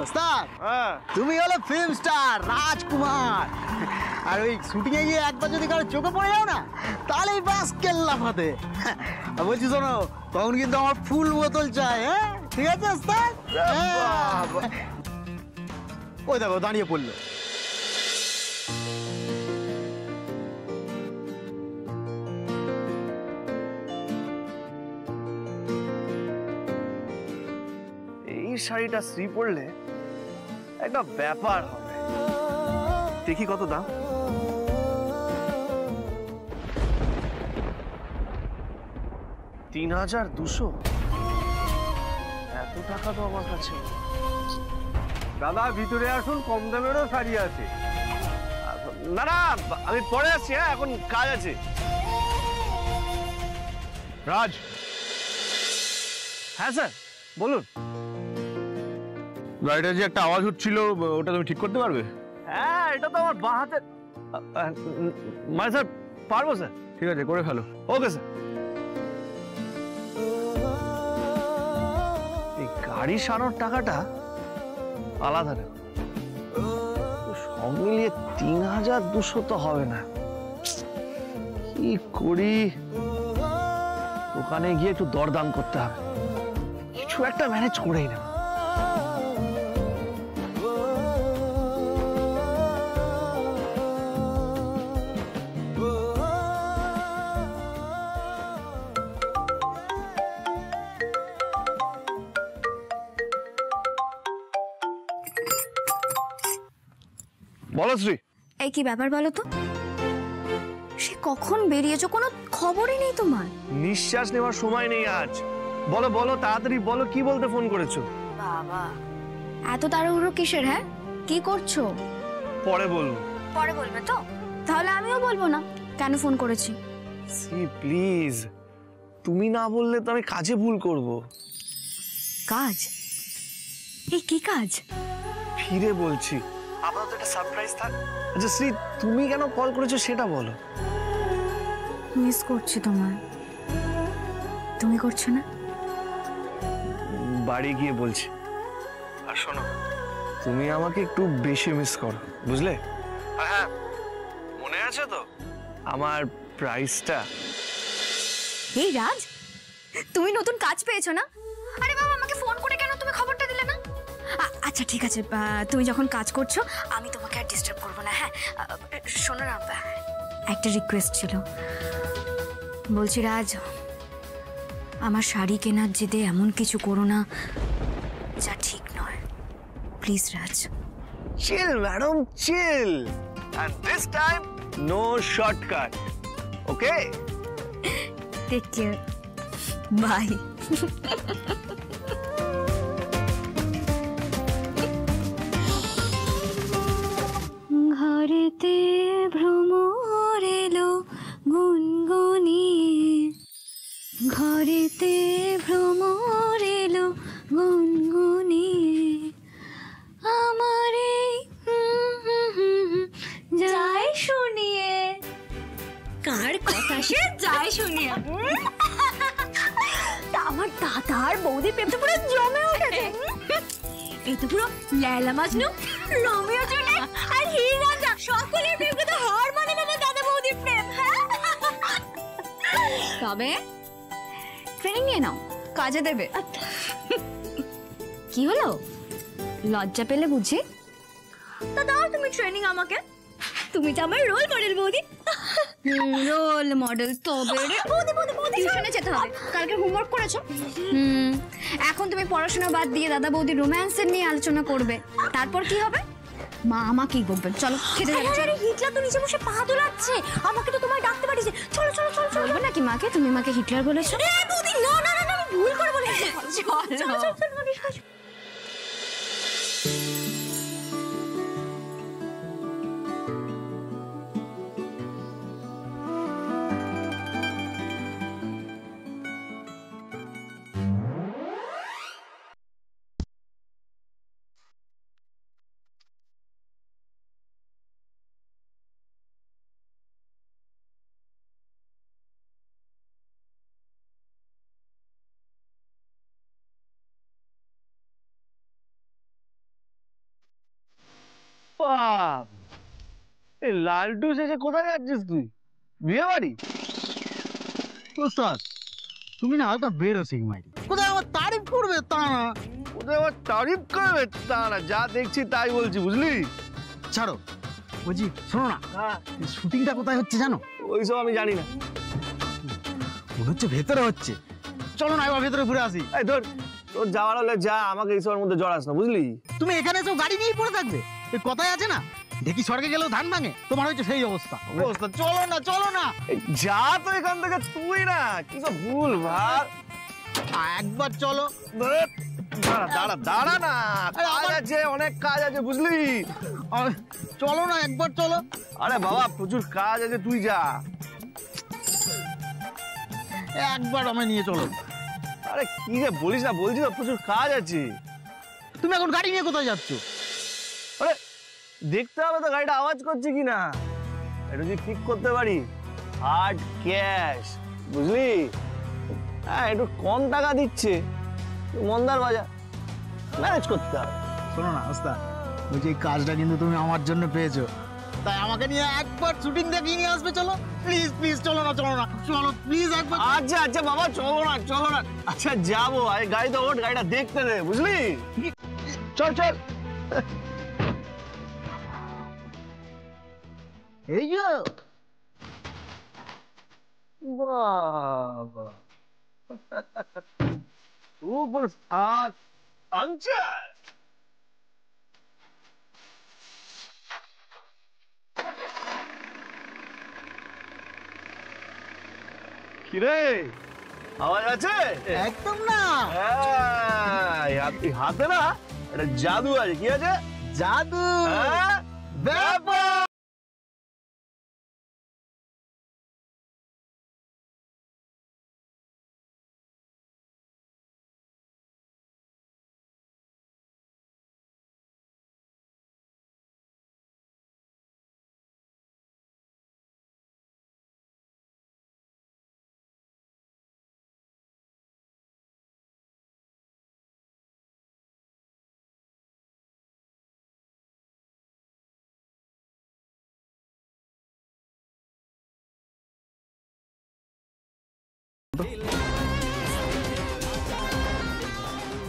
ওস্তাদ তুমি হলো ফিল্ম স্টার রাজকুমার, আর ওই শুটিং এ গিয়ে একবার যদি কারো চোখে পড়ে যাও না তাহলেই বাস কেল্লা ফাতে। বলছি শোনো, তখন কিন্তু আমার ফুল বোতল চাই। হ্যাঁ ঠিক আছে ওস্তাদ? ওই দেখো দাঁড়িয়ে পড়লো। এই শাড়িটা শ্রী পরলে একটা ব্যাপার হবে। দেখি কত দাম। ৩,২০০। এত টাকা তো আমার কাছে। দাদা ভিতরে আসুন, কম দামেরও শাড়ি আছে। না না, আমি পরে আসছি। হ্যাঁ, এখন কাজ আছে। রাজ। হ্যাঁ স্যার বলুন। গাড়িটা যে একটা আওয়াজ হচ্ছিল, ওটা তুমি ঠিক করতে পারবে? হ্যাঁ, এটা তো আমার বাঁ হাতে। মানে স্যার পারবো স্যার। ঠিক আছে, করে ফেলো। Okay sir. এই গাড়ি সারানোর টাকাটা আলাদা না, সব মিলিয়ে ৩,২০০ তো হবে না। কি করি, দোকানে গিয়ে একটু দরদাম করতে হবে, কিছু একটা ম্যানেজ করেই না। বলো শ্রী। এই কি ব্যাপার বলো তো? সে কখন বেরিয়েছো, কোনো খবরই নেই তোমার। নিঃশ্বাস নেওয়ার সময় নেই আজ। বলো বলো, তাড়াতাড়ি বলো, কি বলতে ফোন করেছো? বাবা এত তাড়াহুড়ো কিসের? হ্যাঁ কি করছো? পরে বলবো। পরে বলবে তো? তাহলে আমিও বলবো না কেন ফোন করেছি। শ্রী প্লিজ, তুমি না বললে তো আমি কাজে ভুল করব। কাজ? এই কি কাজ? ফিরে বলছি, আপাতত একটা সারপ্রাইজ থাক। আচ্ছা শ্রী, তুমি কেন কল করেছো সেটা বলো। মিস করছি তোমায়। তুমি করছো না? বাড়ি গিয়ে বলছি। আর শোনো, তুমি আমাকে একটু বেশি মিস করো, বুঝলে? আর হ্যাঁ, মনে আছে তো আমার প্রাইসটা? এই রাজ, তুমি নতুন কাজ পেয়েছো না? আরে বাবা, আমাকে ফোন করে কেন তুমি খবরটা দিলে না? আচ্ছা ঠিক আছে, তুমি যখন কাজ করছো আমি তোমাকে আর ডিস্টার্ব করবো না। হ্যাঁ শোনো না, একটা রিকোয়েস্ট ছিল। বলছি রাজ, আমার শাড়ি কেনার জেদে এমন কিছু করো না যা ঠিক নয়, please Raj. Chill madam, chill. And this time no shortcut. Okay, take care, bye. ঘরেতে ভ্রমর এলো গুনগুনিয়ে, ঘরেতে ভ্রমর এলো গুনগুনিয়ে, আমার যায় শুনিয়ে। কার কথা সে যায় শুনিয়ে? তা আমার দাদার বৌদির প্রেম তো পুরো জমে উঠেছে। এই তো পুরো লেলা মাজনু, রোমিও জুলিয়েট আর হির রাজা সকলের প্রেমকে তো হার মানালো না দাদা বৌদির প্রেম। তবে ট্রেনিং নিয়ে নাও, কাজে দেবে। কি হলো, লজ্জা পেলে বুঝি? তা দাও তুমি ট্রেনিং আমাকে, তুমি তো আমার রোল মডেল বৌদি। Role model? তবে রে বৌদি, বৌদি বৌদি টিউশনে যেতে হবে, কালকে হোমওয়ার্ক করেছো? এখন তুমি পড়াশোনা বাদ দিয়ে দাদা বৌদি রোম্যান্সের নিয়ে আলোচনা করবে, তারপর কি হবে? মা আমাকেই বকবে। চলো খেতে যাবে। আরে হিটলার তো নিচে বসে পা দোলাচ্ছে, আমাকে তো তোমায় ডাকতে পারিস। চলো চলো চলো। বলবো নাকি মাকে তুমি মাকে হিটলার বলেছো? বৌদি না না না, আমি ভুল করে বলেছি। চলো চলো চলো। লালটু শেষে কোথায় যাচ্ছিস তুই? বিয়ে বাড়ি? ওস্তাদ তুমি না হালকা বেরো সিংমাই, কোথায় আমার তারিফ করবে তা না। কোথায় আবার তারিফ করবে তা না, যা দেখছি তাই বলছি, বুঝলি? ছাড়ো, বলছি শোনো না, শুটিংটা কোথায় হচ্ছে জানো? ওইসব আমি জানি না। মনে হচ্ছে ভেতরে হচ্ছে, চলো না এবার ভেতরে ঘুরে আসি। এই ধর, তোর যাওয়ার হলে যা, আমাকে এইসবের মধ্যে জড়াস না, বুঝলি? তুমি এখানে সব গাড়ি নিয়েই পড়ে থাকবে, এই কথাই আছে না, দেখি স্বর্গে গেলেও ধান ভাঙে, তোমার হচ্ছে সেই অবস্থা। অবস্থা চলো না, চলো না, এই যা তো এখান থেকে, তুই না কি সব ভুল ভাল। একবার চলো। দাঁড়া দাঁড়া দাঁড়া না, কাজ আছে, অনেক কাজ আছে, বুঝলি? চলো না, একবার চলো। আরে বাবা প্রচুর কাজ আছে, তুই যা। একবার আমায় নিয়ে চলো। আরে কি যে বলিস না, বলছি তো প্রচুর কাজ আছে। তুমি এখন গাড়ি নিয়ে কোথায় যাচ্ছ? আরে দেখতে হবে তো গাড়িটা আওয়াজ করছে কিনা, এটা যদি ঠিক করতে পারি। হার্ড ক্যাশ, বুঝলি? হ্যাঁ, একটু কম টাকা দিচ্ছে, মন্দার বাজার, ম্যানেজ করতে হবে। শোনো না ওস্তাদ, বলছি এই কাজটা কিন্তু তুমি আমার জন্য পেয়েছো, তাই আমাকে নিয়ে একবার শুটিং দেখিয়ে নিয়ে আসবে। চলো প্লিজ, প্লিজ চলো না, চলো না, চলো প্লিজ একবার। আচ্ছা আচ্ছা বাবা, চলো না চলো না। আচ্ছা যাবো, আরে গাড়িতে ওঠ, গাড়িটা দেখতে দে, বুঝলি? চল চল। এই যে বাবা সুপার স্টার আঞ্চল। কিরে, আওয়াজ আছে? একদম না, হাতে না একটা জাদু আছে। কি আছে? জাদু ব্যাপার।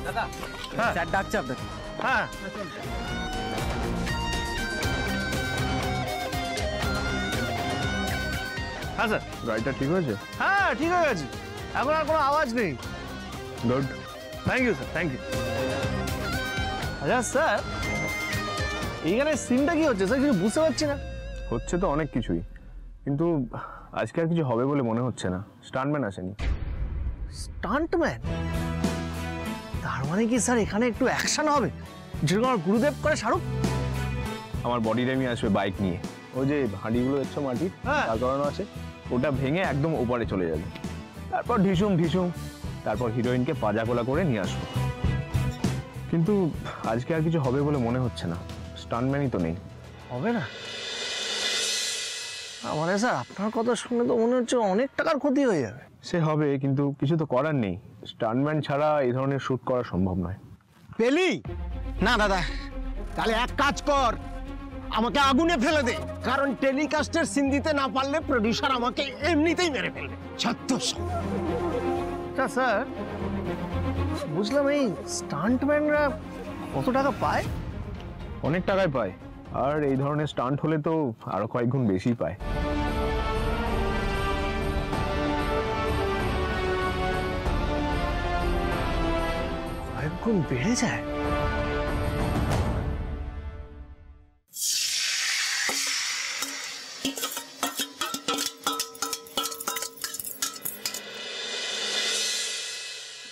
দাদা হ্যাঁ। স্যার ডাকছে আপনাকে। হ্যাঁ হ্যাঁ স্যার, গাড়িটা ঠিক হয়েছে? হ্যাঁ ঠিক হয়ে গেছে, এখন আর কোনো আওয়াজ নেই। Good. Thank you sir, thank you. আচ্ছা স্যার, এইখানে সিনটা কি হচ্ছে স্যার, কিছু বুঝতে পারছি না। হচ্ছে তো অনেক কিছুই, কিন্তু আজকে আর কিছু হবে বলে মনে হচ্ছে না। স্টান্টম্যান আসেনি। স্টান্টম্যান? তার মানে কি স্যার এখানে একটু অ্যাকশন হবে, যেরকম আমার গুরুদেব করে শাহরুখ? আমার বডি রেমি আসবে বাইক নিয়ে, ওই যে হাঁড়িগুলো দেখছো মাটির, হ্যাঁ। তার করানো আছে, ওটা ভেঙে একদম ওপারে চলে যাবে। তারপর ঢিসুম ঢিসুম, তারপর হিরোইনকে পাজাকোলা করে নিয়ে আসবো। কিন্তু আজকে আর কিছু হবে বলে মনে হচ্ছে না, স্টান্টম্যানই তো নেই। হবে না? মানে স্যার আপনার কথা শুনে তো মনে হচ্ছে অনেক টাকার ক্ষতি হয়ে যাবে। সে হবে, কিন্তু কিছু তো করার নেই। স্টান্টম্যান ছাড়া এই ধরনের শ্যুট করা সম্ভব নয়। পেলি না দাদা, তাহলে এক কাজ কর, আমাকে আগুনে ফেলে দে, কারণ টেলিকাস্টের সিন দিতে না পারলে প্রডিউসার আমাকে এমনিতেই মেরে ফেলবে। আচ্ছা স্যার, বুঝলাম এই স্টান্টম্যানরা কত টাকা পায়? অনেক টাকায় পায়, আর এই ধরনের স্টান্ট হলে তো আরো কয়েক গুণ বেশি পায়। কয়েক গুণ বেড়ে যায়?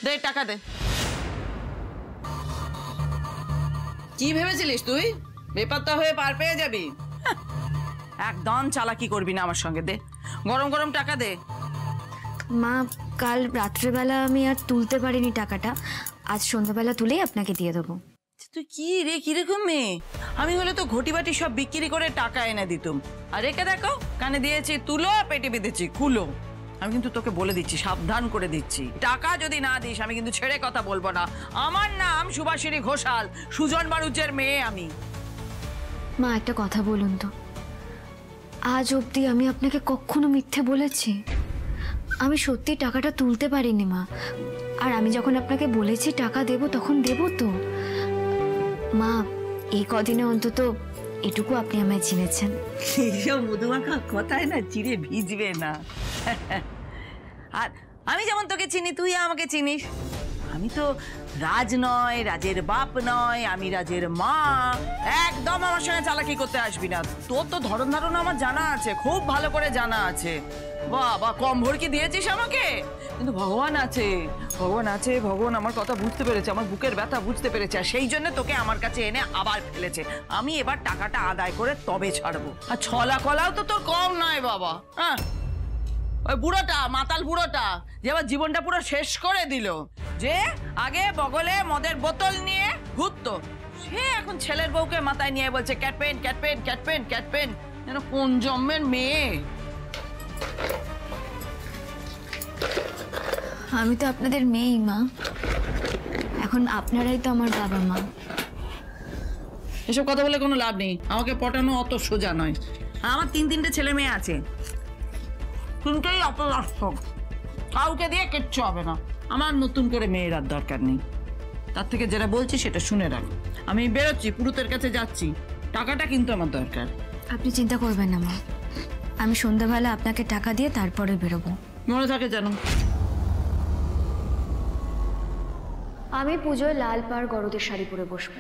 দে টাকা দে। কি ভেবেছিলিস তুই বেপাত্তা হয়ে পার পেয়ে যাবি? হাহ, একদম চালাকি করবি না আমার সঙ্গে। দে গরম গরম টাকা দে। মা, কাল রাত্রেবেলা আমি আর তুলতে পারিনি টাকাটা, আজ সন্ধ্যাবেলা তুলেই আপনাকে দিয়ে দেবো। তুই কি রে, কিরকম মেয়ে? আমি হলে তো ঘটি বাটি সব বিক্রি করে টাকা এনে দিতুম। আর একে দেখো, কানে দিয়েছি তুলো, পেটে বেঁধেছি খুলো। আমি কিন্তু তোকে বলে দিচ্ছি, সাবধান করে দিচ্ছি, টাকা যদি না দিস আমি কিন্তু ছেড়ে কথা বলবো না। আমার নাম সুভাষিনী ঘোষাল, সুজন বাড়ুজ্যের মেয়ে আমি। মা একটা কথা বলুন তো, আজ অবধি আমি আপনাকে কখনো মিথ্যে বলেছি? আমি সত্যি টাকাটা তুলতে পারিনি মা। আর আমি যখন আপনাকে বলেছি টাকা দেব, তখন দেব তো। মা, এই কদিনে অন্তত এটুকু আপনি আমায় চিনেছেন। এইসব মধুমাখা কথায় না চিড়ে ভিজবে না। আর আমি যেমন তোকে চিনি, তুই আমাকে চিনিস। আমি তো রাজ নয়, রাজের বাপ নয়, আমি রাজের মা। একদম আমার সঙ্গে চালাকি করতে আসবি না। তোর তো ধরন ধারণা আমার জানা আছে, খুব ভালো করে জানা আছে। বাবা, কম ভরকি দিয়েছিস আমাকে, কিন্তু ভগবান আছে, ভগবান আছে। ভগবান আমার কথা বুঝতে পেরেছে, আমার বুকের ব্যথা বুঝতে পেরেছে, আর সেই জন্য তোকে আমার কাছে এনে আবার ফেলেছে। আমি এবার টাকাটা আদায় করে তবে ছাড়বো। আর ছলা কলাও তো তোর কম নয় বাবা। হ্যাঁ, ওই বুড়োটা, মাতাল বুড়োটা, যে আবার জীবনটা পুরো শেষ করে দিল, যে আগে বগলে মদের বোতল নিয়ে ঘুরতো, সে এখন ছেলের বউকে মাথায় নিয়ে বলছে ক্যাটপেন ক্যাটপেন ক্যাটপেন ক্যাটপেন। যেন কোন জন্মের মেয়ে। আমি তো আপনাদের মেয়েই মা, এখন আপনারাই তো আমার বাবা মা। এসব কথা বলে কোনো লাভ নেই, আমাকে পটানো অত সোজা নয়। আমার 3-3টে ছেলে মেয়ে আছে, তিনটেই অপদার্থ, কাউকে দিয়ে কিচ্ছু হবে না। আমার নতুন করে মেয়ের আর দরকার নেই। তার থেকে যেটা বলছি সেটা শুনে রাখ। আমি বেরোচ্ছি, পুরুতের কাছে যাচ্ছি, টাকাটা কিন্তু আমার দরকার। আপনি চিন্তা করবেন না মা, আমি সন্ধ্যাবেলা আপনাকে টাকা দিয়ে তারপরে বেরোবো। মনে থাকে যেন। আমি পুজোয় লাল পাড় গরদের শাড়ি পরে বসবো।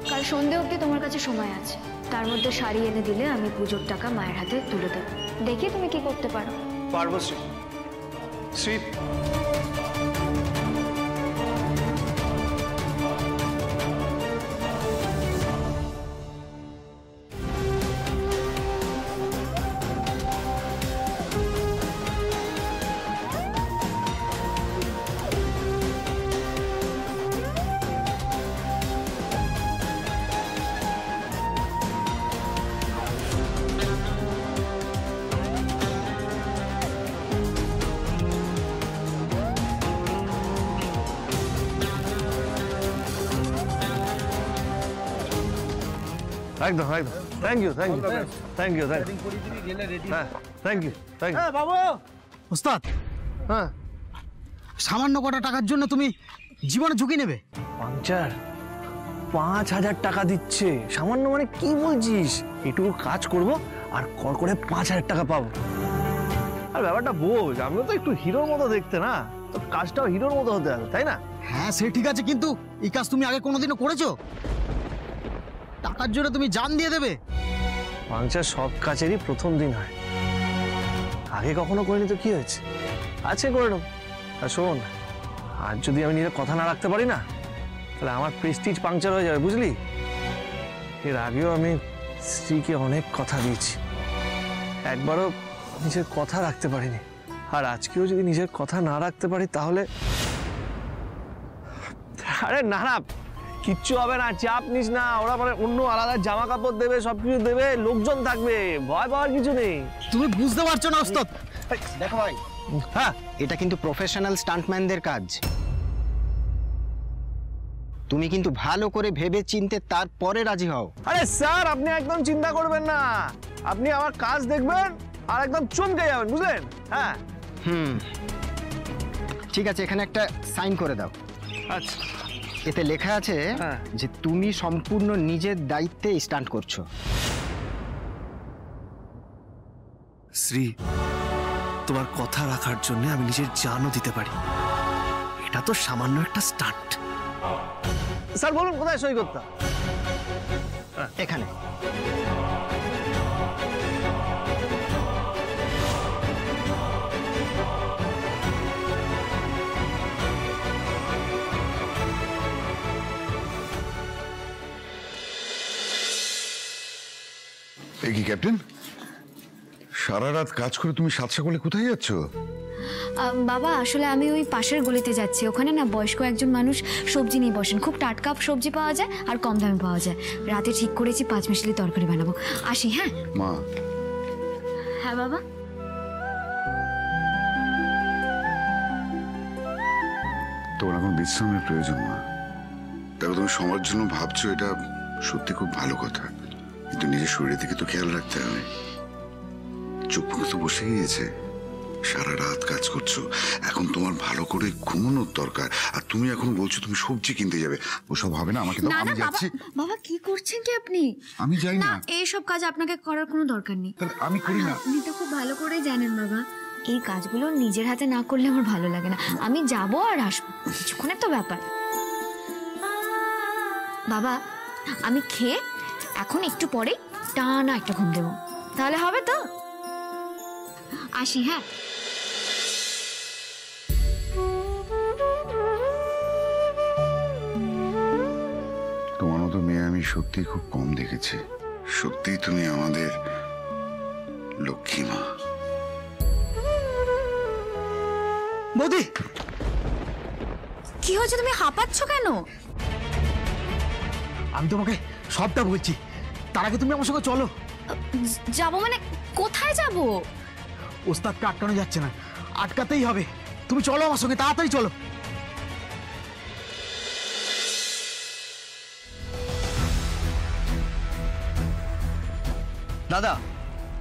কাল সন্ধে অবধি তোমার কাছে সময় আছে, তার মধ্যে শাড়ি এনে দিলে আমি পুজোর টাকা মায়ের হাতে তুলে দেবো। দেখি তুমি কি করতে পারো। পারবো শ্রী। শ্রী, একদম একদম। Thank you thank you thank you thank you. হ্যাঁ, থ্যাংক ইউ থ্যাংক ইউ। বাবু, ওস্তাদ, হ্যাঁ, সামান্য কটা টাকার জন্য তুমি জীবনে ঝুঁকি নেবে? পাংচার 5,000 টাকা দিচ্ছে। সামান্য মানে কি বলছিস? এটুকু কাজ করব আর কর করে 5,000 টাকা পাবো। আর ব্যাপারটা বোঝ, আমিও তো একটু হিরোর মতো দেখতে না, তো কাজটাও হিরোর মতো হতে হবে, তাই না? হ্যাঁ, সে ঠিক আছে, কিন্তু এই কাজ তুমি আগে কোনোদিনও করেছো? টাকার জন্য তুমি জান দিয়ে দেবে? পাংচার সব কাজেরই প্রথম দিন হয়, আগে কখনো করিনি তো কি হয়েছে, আছে করে নেব। আর শোন, আর যদি আমি নিজের কথা না রাখতে পারি না, তাহলে আমার প্রেস্টিজ পাংচার হয়ে যাবে, বুঝলি? এর আগেও আমি স্ত্রীকে অনেক কথা দিয়েছি, একবারও নিজের কথা রাখতে পারিনি। আর আজকেও যদি নিজের কথা না রাখতে পারি তাহলে, আরে না না, কিচ্ছু হবে না, চাপ নিস না। ওরা মানে অন্য আলাদা জামা কাপড় দেবে, সবকিছু দেবে, লোকজন থাকবে, ভয় পাওয়ার কিছু নেই। তুমি বুঝতে পারছো না ওস্তাদ? দেখো ভাই, হ্যাঁ, এটা কিন্তু প্রফেশনাল স্টান্টম্যানদের কাজ। তুমি কিন্তু ভালো করে ভেবে চিনতে তারপরে রাজি হও। আরে স্যার, আপনি একদম চিন্তা করবেন না, আপনি আমার কাজ দেখবেন আর একদম চমকে যাবেন, বুঝলেন? হ্যাঁ, ঠিক আছে, এখানে একটা সাইন করে দাও। আচ্ছা। এতে লেখা আছে হ্যাঁ। যে তুমি সম্পূর্ণ নিজের দায়িত্বে স্টান্ট করছো। শ্রী, তোমার কথা রাখার জন্য আমি নিজের জানও দিতে পারি। এটা তো সামান্য একটা স্টান্ট। স্যার বলুন কোথায় সই করতে? এখানে। এই কি ক্যাপ্টেন, সারা রাত কাজ করে তুমি সাত সকালে কোথায় যাচ্ছ? বাবা, আসলে আমি ওই পাশের গলিতে যাচ্ছি, ওখানে না বয়স্ক একজন মানুষ সবজি নিয়ে বসেন, খুব টাটকা সবজি পাওয়া যায় আর কম দামে পাওয়া যায়। রাতে ঠিক করেছি 5 মিশালি তরকারি বানাবো। আসি। হ্যাঁ মা, হ্যাঁ বাবা। তোমার এখন বিশ্রামের প্রয়োজন মা। দেখো, তুমি সবার জন্য ভাবছো, এটা সত্যি খুব ভালো কথা, কিন্তু নিজের শরীরের দিকে তো খেয়াল রাখতে হবে। চুপ তো বসে গিয়েছে? সারা রাত কাজ করছো, এখন তোমার ভালো করে ঘুমানোর দরকার। আর তুমি এখন বলছো তুমি সবজি কিনতে যাবে, ওসব হবে না। আমাকে দাও, না আমি না বাবা, যাচ্ছি। বাবা কি করছেন কি আপনি? আমি যাই না না। এইসব কাজ আপনাকে করার কোনো দরকার নেই। তাহলে আমি করি না। আপনি তো খুব ভালো করেই জানেন বাবা, এই কাজগুলো নিজের হাতে না করলে আমার ভালো লাগে না। আমি যাবো আর আসবো, কিছুক্ষণের তো ব্যাপার। বাবা আমি খেয়ে এখন একটু পরে টানা একটা ঘুম দেবো, তাহলে হবে তো? আসি হ্যাঁ। তোমার মতো মেয়ে আমি সত্যি খুব কম দেখেছি। সত্যি তুমি আমাদের লক্ষ্মী মা। বৌদি, কি হয়েছে, তুমি হাঁপাচ্ছ কেন? আমি তোমাকে সবটা বলছি, তার আগে তুমি আমার সঙ্গে চলো। যাবো মানে কোথায় যাব? ওস্তাদকে আটকানো যাচ্ছে না, আটকাতেই হবে। তুমি চলো আমার সঙ্গে, তাড়াতাড়ি চলো। দাদা,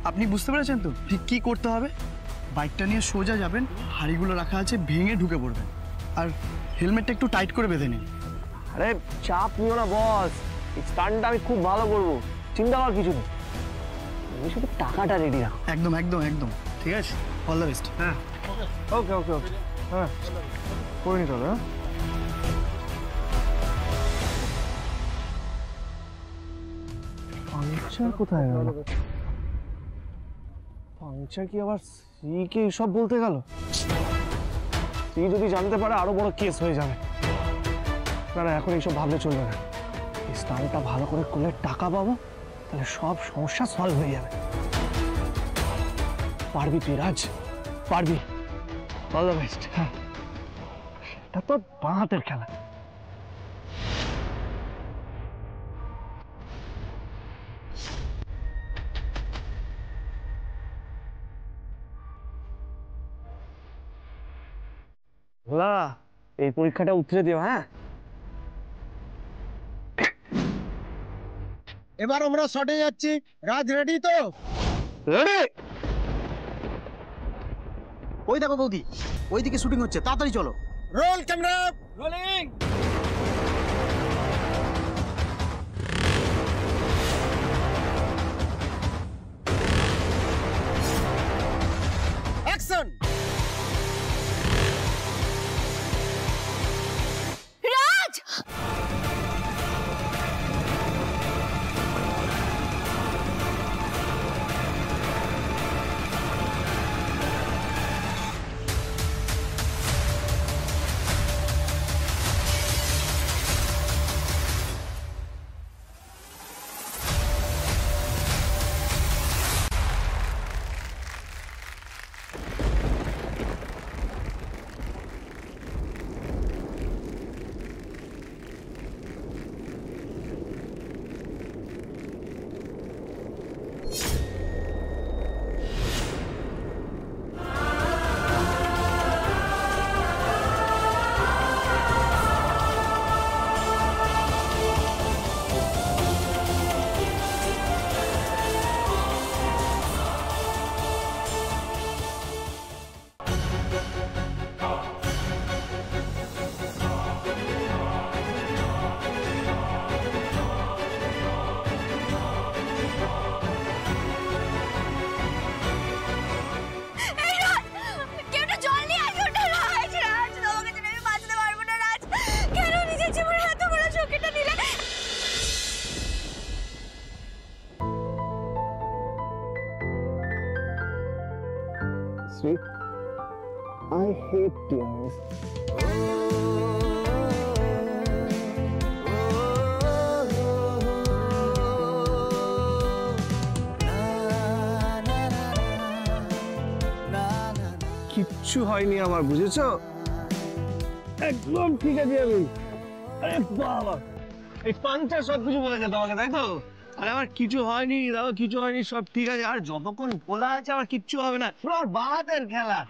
আপনি বুঝতে পেরেছেন তো ঠিক কি করতে হবে? বাইকটা নিয়ে সোজা যাবেন, হাড়িগুলো রাখা আছে, ভেঙে ঢুকে পড়বেন। আর হেলমেটটা একটু টাইট করে বেঁধে নিন। আরে চাপ নিও না বস, এই স্টান্টটা আমি খুব ভালো করবো, চিন্তা করার কিছু নেই। তুমি শুধু টাকাটা রেডি রাখো। একদম একদম একদম ঠিক আছে, অল দ্য বেস্ট। হ্যাঁ ওকে ওকে ওকে, হ্যাঁ করে নিতে হবে। পাংচার কোথায় গেল? পাংচার কি আবার শ্রীকে সব বলতে গেল? শ্রী যদি জানতে পারে আরো বড় কেস হয়ে যাবে। না না, এখন এইসব ভাবলে চলবে না। এই স্টানটা ভালো করে করলে টাকা পাবো, তাহলে সব সমস্যা সলভ হয়ে যাবে। পারবি তুই রাজ, পারবি। All the best. হ্যাঁ, এটা তো বাঁ হাতের খেলা। ভোলা, এই পরীক্ষাটা উতরে দিও। হ্যাঁ, এবার আমরা শটে যাচ্ছি। রাজ রেডি তো? রেডি। ওই দেখো বৌদি, ওইদিকে শুটিং হচ্ছে, তাড়াতাড়ি চলো। Roll camera, rolling. Action. Raj! I hate tears. কিচ্ছু হয়নি আমার, বুঝেছো? একদম ঠিক আছে আমি। আরে বাবা, এই পাংচার সবকিছু বলেছে তোমাকে, তাই তো? আরে আমার কিছু হয়নি, দাদা কিছু হয়নি, সব ঠিক আছে। আর যতক্ষণ বলা আছে আমার কিচ্ছু হবে না, পুরো বাহাতের খেলা।